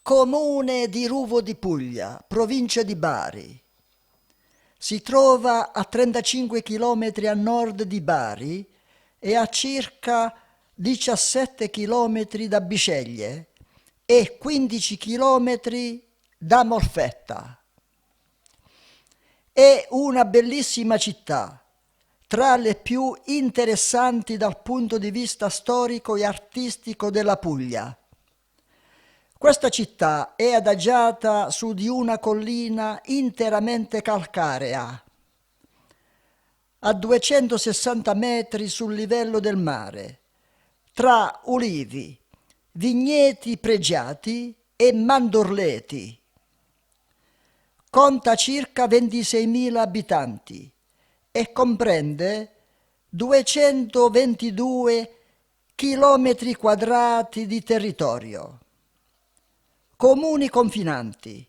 Comune di Ruvo di Puglia, provincia di Bari. Si trova a 35 km a nord di Bari e a circa 17 km da Biceglie e 15 km da Molfetta. È una bellissima città, tra le più interessanti dal punto di vista storico e artistico della Puglia. Questa città è adagiata su di una collina interamente calcarea, a 260 metri sul livello del mare, tra ulivi, vigneti pregiati e mandorleti. Conta circa 26.000 abitanti e comprende 222 chilometri quadrati di territorio. Comuni confinanti: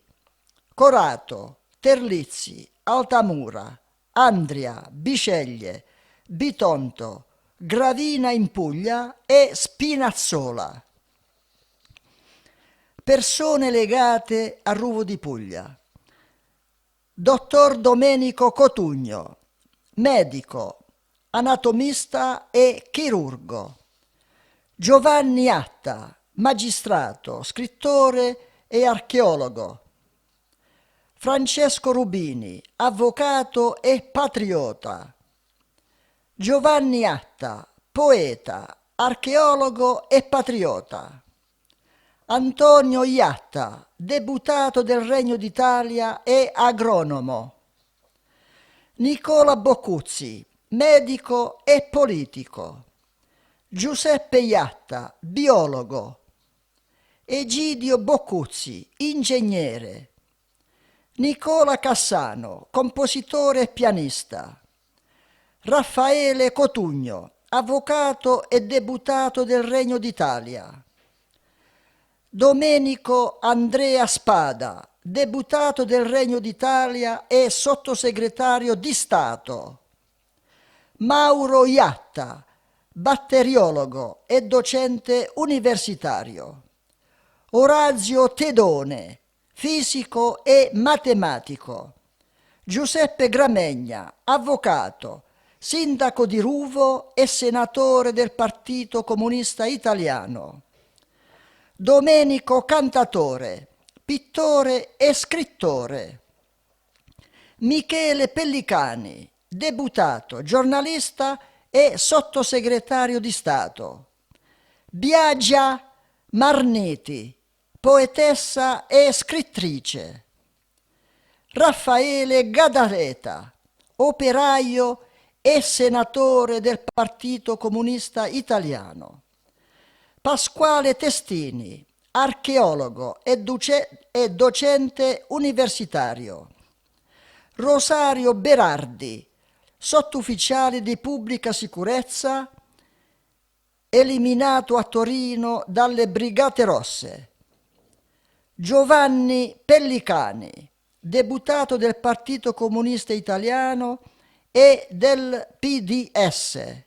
Corato, Terlizzi, Altamura, Andria, Biceglie, Bitonto, Gravina in Puglia e Spinazzola. Persone legate a Ruvo di Puglia: Dottor Domenico Cotugno, medico, anatomista e chirurgo. Giovanni Atta, magistrato, scrittore e archeologo. Francesco Rubini, avvocato e patriota. Giovanni Atta, poeta, archeologo e patriota. Antonio Iatta, deputato del Regno d'Italia e agronomo. Nicola Boccuzzi, medico e politico. Giuseppe Iatta, biologo. Egidio Boccuzzi, ingegnere. Nicola Cassano, compositore e pianista. Raffaele Cotugno, avvocato e deputato del Regno d'Italia. Domenico Andrea Spada, deputato del Regno d'Italia e sottosegretario di Stato. Mauro Iatta, batteriologo e docente universitario. Orazio Tedone, fisico e matematico. Giuseppe Gramegna, avvocato, sindaco di Ruvo e senatore del Partito Comunista Italiano. Domenico Cantatore, pittore e scrittore. Michele Pellicani, deputato, giornalista e sottosegretario di Stato. Biagia Marniti, poetessa e scrittrice. Raffaele Gadareta, operaio e senatore del Partito Comunista Italiano. Pasquale Testini, archeologo e docente universitario. Rosario Berardi, sottufficiale di pubblica sicurezza, eliminato a Torino dalle Brigate Rosse. Giovanni Pellicani, deputato del Partito Comunista Italiano e del PDS.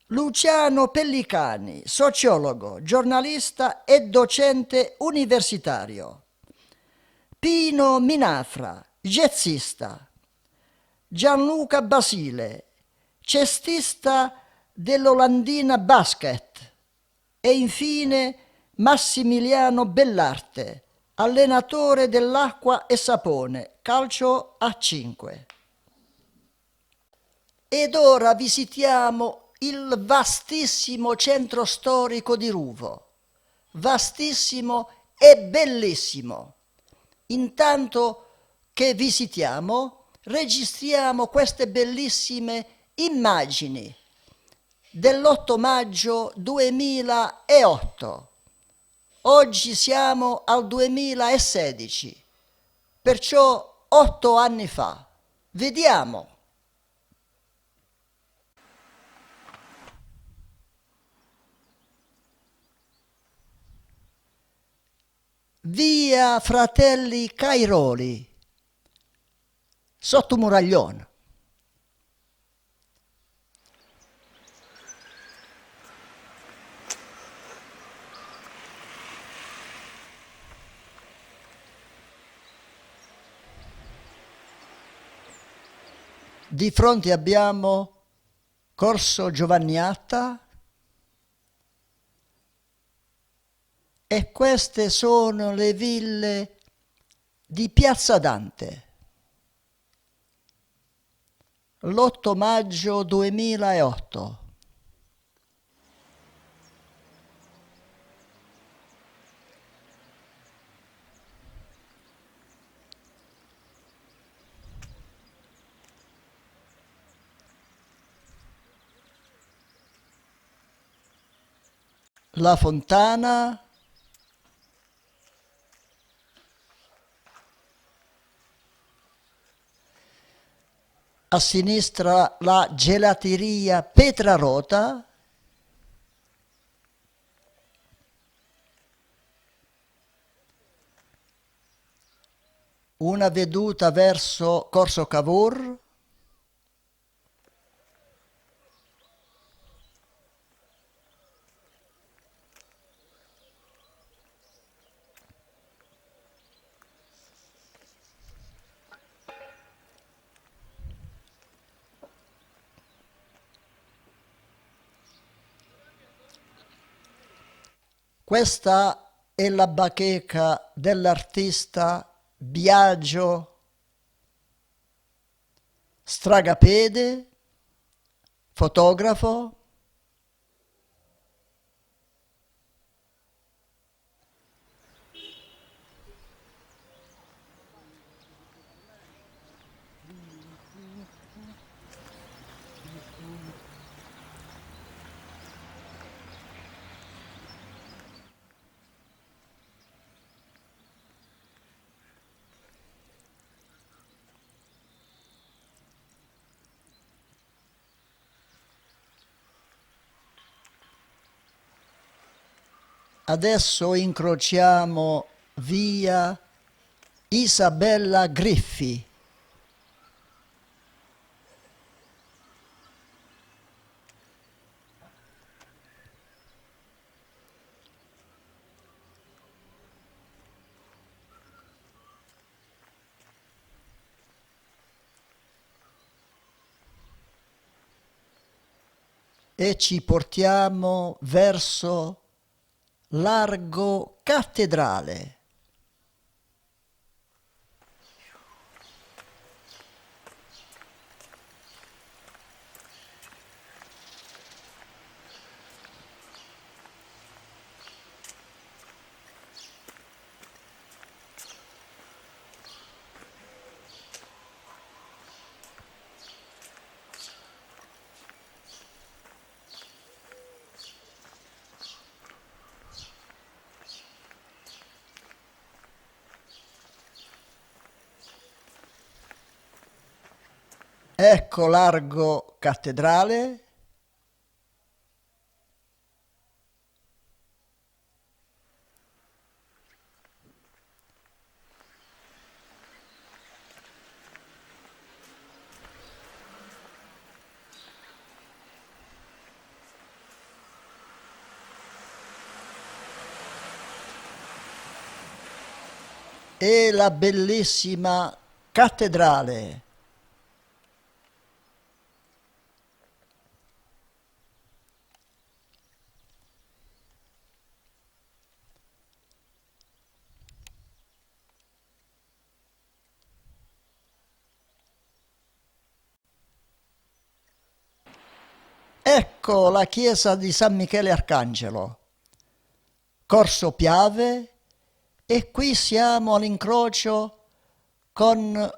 Luciano Pellicani, sociologo, giornalista e docente universitario. Pino Minafra, jazzista. Gianluca Basile, cestista dell'Olandina Basket. E infine Massimiliano Bellarte, allenatore dell'Acqua e Sapone, calcio a 5. Ed ora visitiamo il vastissimo centro storico di Ruvo, vastissimo e bellissimo. Intanto che visitiamo, registriamo queste bellissime immagini dell'8 maggio 2008. Oggi siamo al 2016, perciò 8 anni fa. Vediamo. Via Fratelli Cairoli, sotto Muraglione. Di fronte abbiamo Corso Giovanniatta e queste sono le ville di Piazza Dante. L'8 maggio 2008. La Fontana, a sinistra la gelateria Petrarota, una veduta verso Corso Cavour, questa è la bacheca dell'artista Biagio Stragapede, fotografo. Adesso incrociamo via Isabella Griffi. E ci portiamo verso Largo Cattedrale. Ecco Largo Cattedrale. E la bellissima cattedrale. Ecco la chiesa di San Michele Arcangelo, Corso Piave, e qui siamo all'incrocio con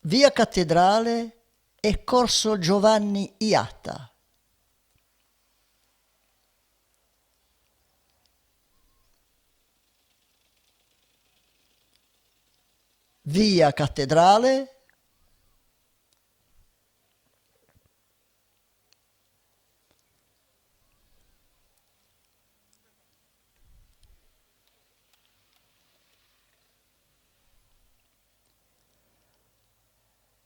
via Cattedrale e Corso Giovanni Iatta. Via Cattedrale,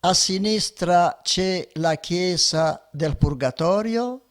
a sinistra c'è la chiesa del Purgatorio,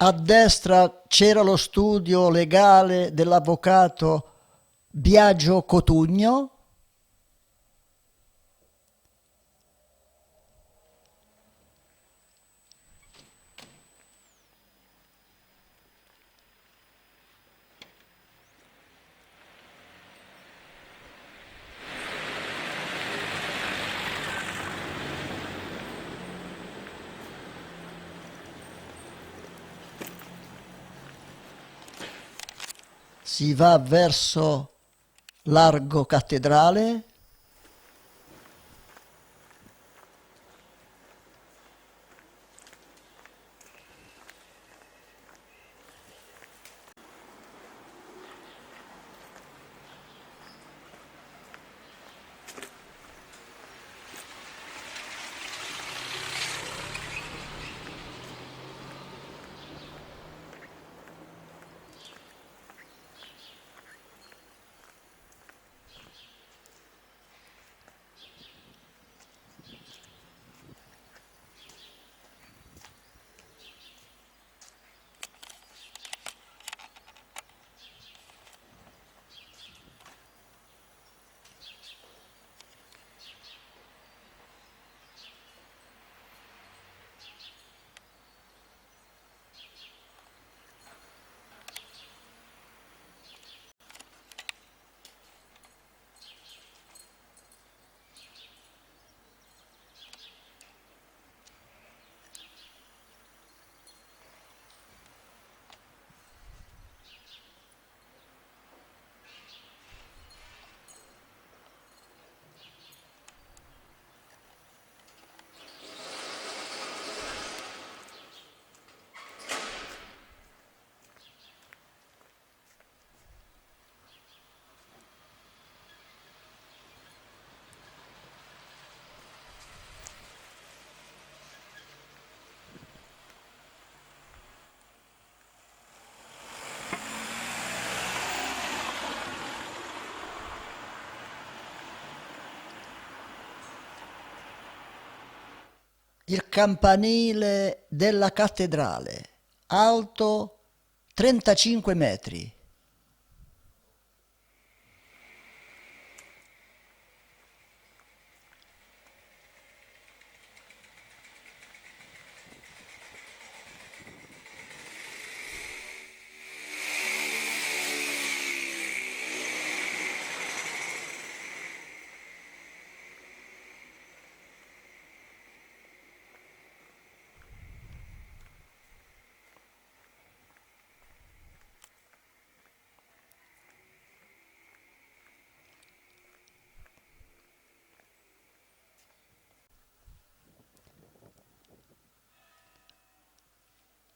A destra c'era lo studio legale dell'avvocato Biagio Cotugno. Si va verso Largo Cattedrale. Il campanile della cattedrale, alto 35 metri.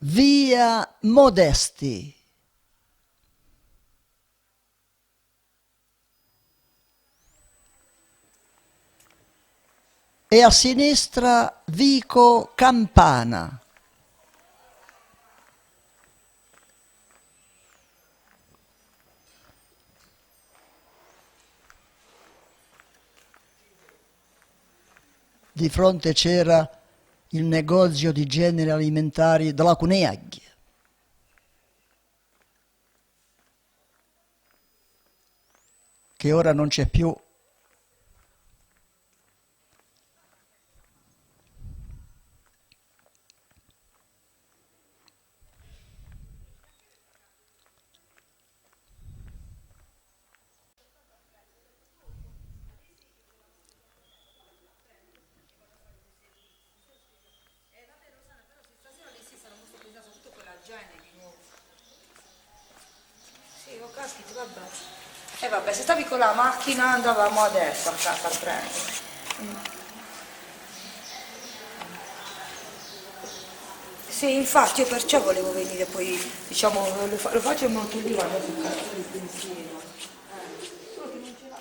Via Modesti. E a sinistra Vico Campana. Di fronte c'era il negozio di generi alimentari della Cuneaglia. Che ora non c'è più. Sì, ho capito, vabbè. E vabbè, se stavi con la macchina andavamo adesso a casa a prendere. Sì, infatti io perciò volevo venire poi, diciamo, lo faccio molto lì, vado sul cazzo di pensiero.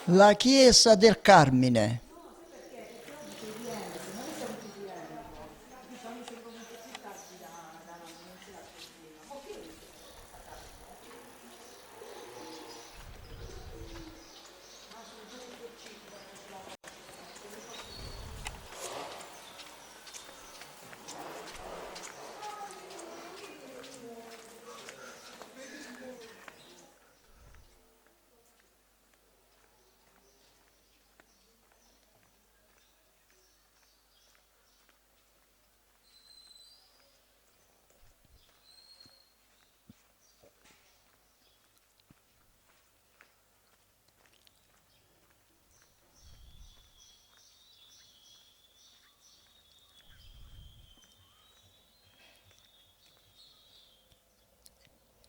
La chiesa del Carmine.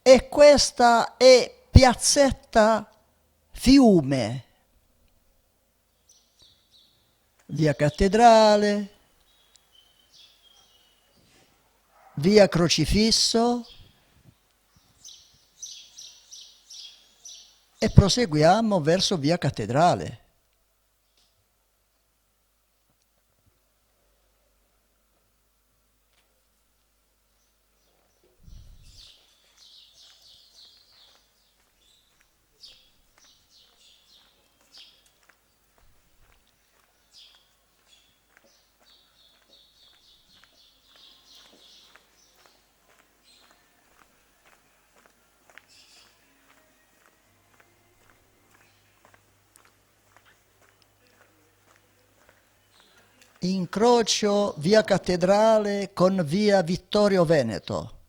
e questa è Piazzetta Fiume, via Cattedrale, via Crocifisso e proseguiamo verso via Cattedrale. Incrocio via Cattedrale con via Vittorio Veneto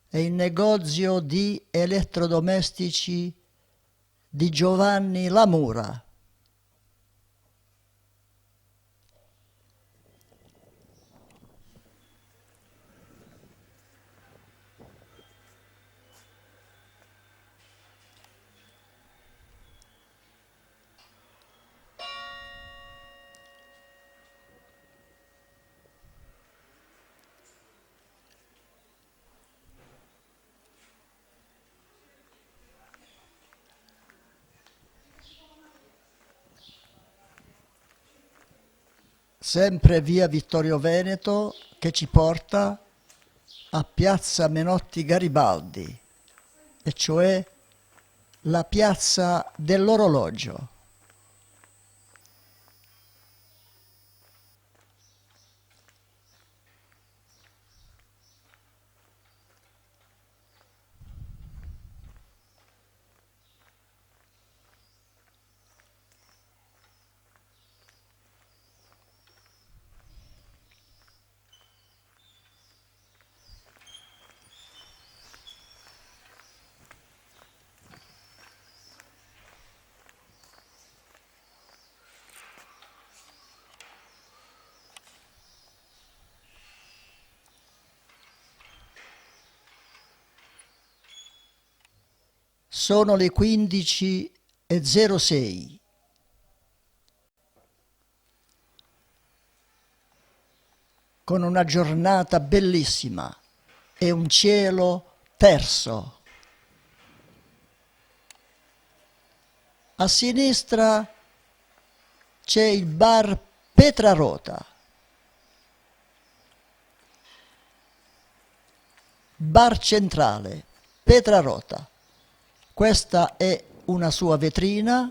e il negozio di elettrodomestici di Giovanni Lamura. Sempre via Vittorio Veneto che ci porta a piazza Menotti Garibaldi, e cioè la piazza dell'orologio. Sono le 15:06. Con una giornata bellissima e un cielo terso. A sinistra c'è il bar Petrarota, bar centrale Petrarota. Questa è una sua vetrina.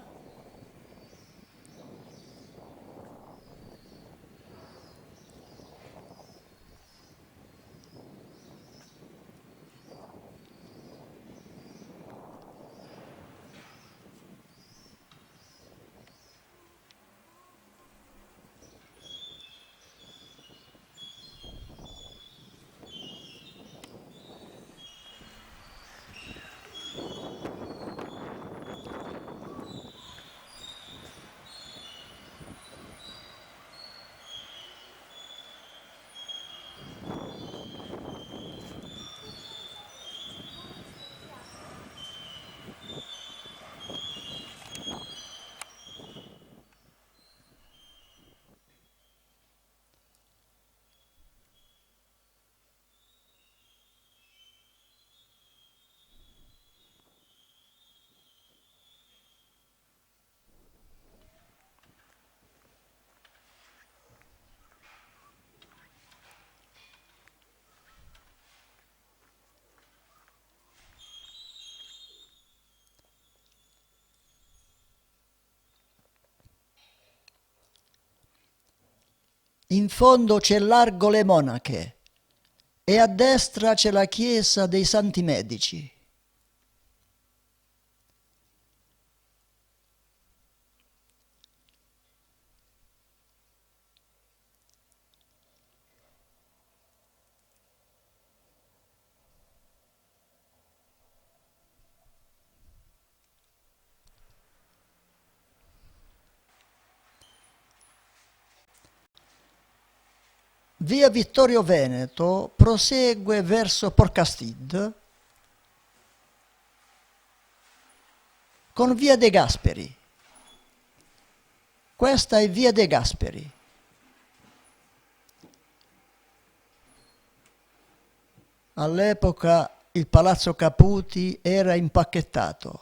In fondo c'è Largo le Monache e a destra c'è la chiesa dei Santi Medici. via Vittorio Veneto prosegue verso Porcastid con via De Gasperi. Questa è via De Gasperi. All'epoca il Palazzo Caputi era impacchettato.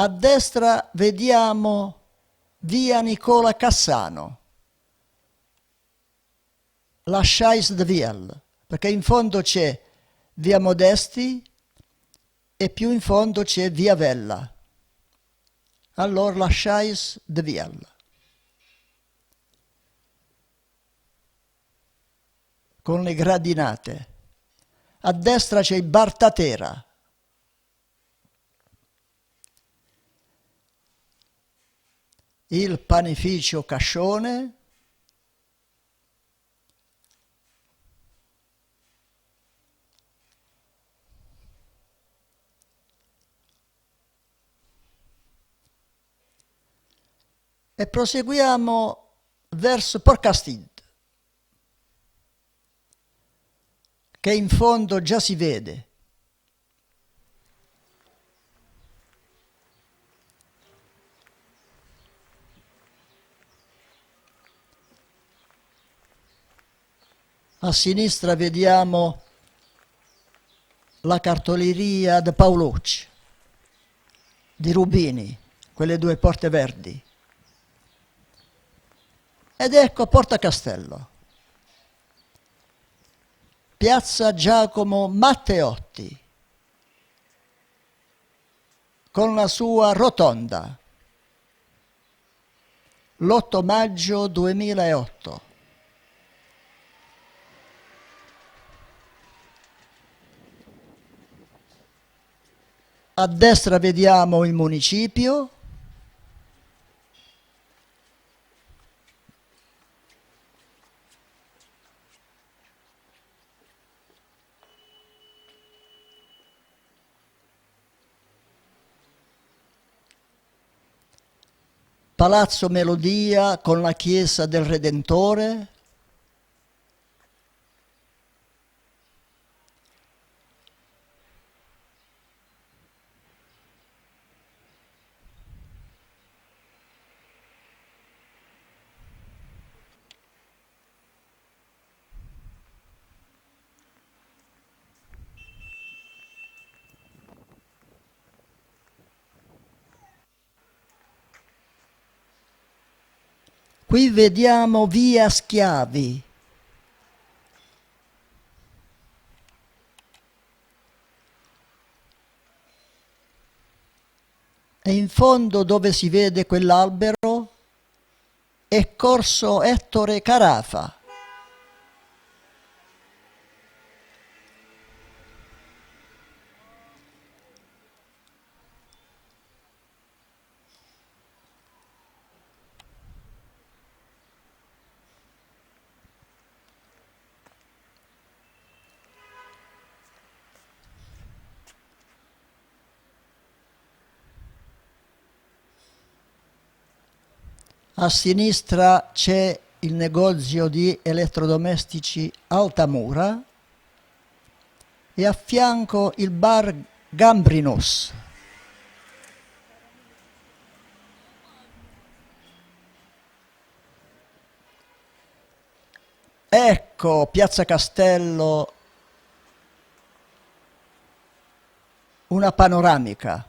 A destra vediamo via Nicola Cassano, la Scheiss de Viel, perché in fondo c'è via Modesti e più in fondo c'è via Vella. Allora la Scheiss de Viel. Con le gradinate. A destra c'è il Bar Tatera. Il panificio Cascione. E proseguiamo verso Porcastid, che in fondo già si vede. A sinistra vediamo la cartoleria di Paolucci, di Rubini, quelle due porte verdi. Ed ecco Porta Castello, piazza Giacomo Matteotti, con la sua rotonda, l'8 maggio 2008. A destra vediamo il municipio, Palazzo Melodia con la chiesa del Redentore, qui vediamo via Schiavi, e in fondo dove si vede quell'albero è corso Ettore Carafa. A sinistra c'è il negozio di elettrodomestici Altamura e a fianco il bar Gambrinus. Ecco Piazza Castello, una panoramica.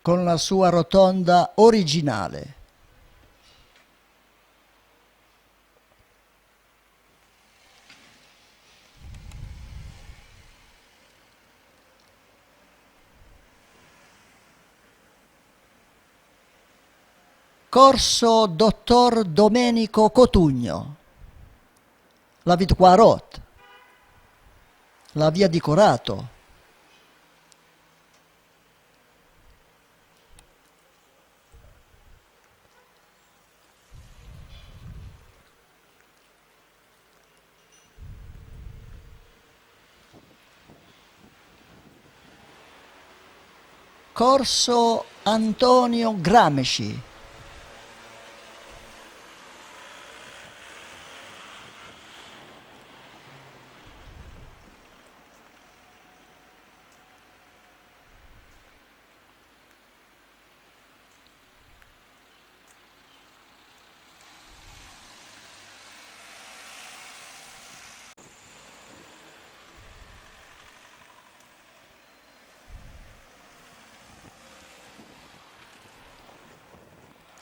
Con la sua rotonda originale. Corso Dottor Domenico Cotugno, la Vitquarot, la via di Corato. Corso Antonio Gramsci.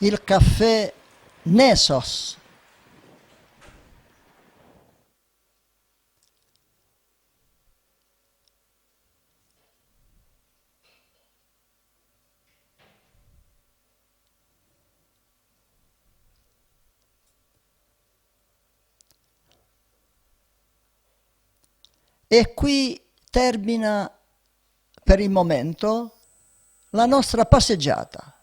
Il caffè Nesos. E qui termina per il momento la nostra passeggiata.